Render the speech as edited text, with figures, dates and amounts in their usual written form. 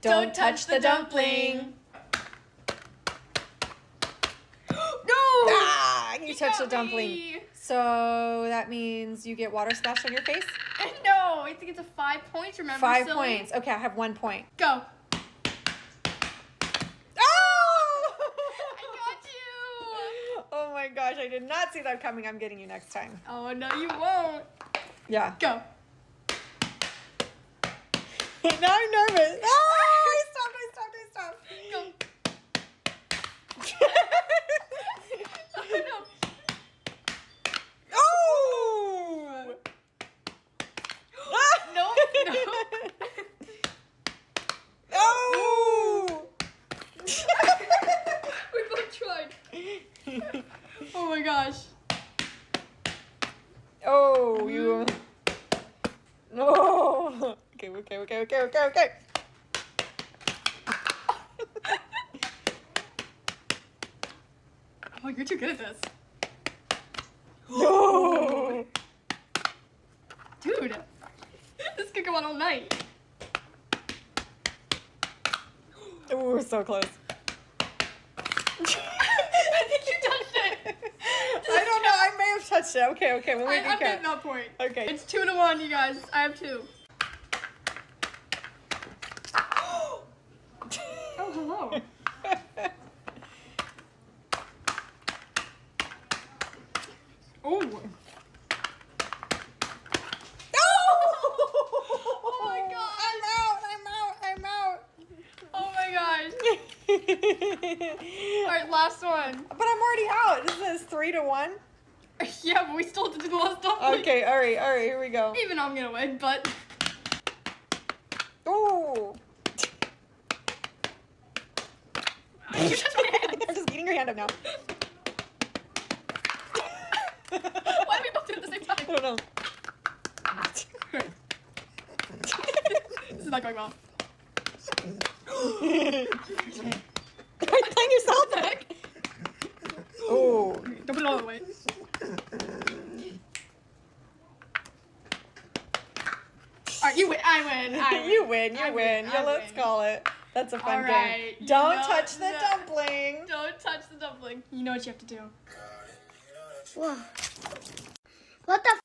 Don't touch the dumpling. No! Ah, you touched the got dumpling. me. So that means you get water splashed on your face? No, I think it's a 5 points, remember? 5 silly? points. Okay, I have 1 point. Go. Oh! I got you. Oh my gosh, I did not see that coming. I'm getting you next time. Oh, no, you won't. Yeah. Go. Now I'm nervous. Oh, I stopped. Go. Oh! No. Oh! We both tried. Oh my gosh. Oh, you. Oh. Okay. Oh, you're too good at this. Oh. Dude, this could go on all night. Ooh, so close. I think you touched it. I don't know. I may have touched it. Okay. We'll make I'm it getting count. that point. Okay. It's 2-1, you guys. I have 2. Oh, hello. Oh. Oh my god. I'm out. Oh my gosh. All right, last one. But I'm already out. This is 3-1. Yeah, but we still have to do the last dumpling. Okay, all right, here we go. Even I'm gonna win, but Ooh. you touched my hand. I'm just eating your hand up now. Why did we both do it at the same I time? don't know. This is not going well. Are you playing yourself back? Oh. Don't put it all the way. Alright, you win. I win. You win. Yeah, let's win. call it. That's a fun All right, game. you Don't know- touch the no. dumpling. Don't touch the dumpling. You know what you have to do. Whoa. What the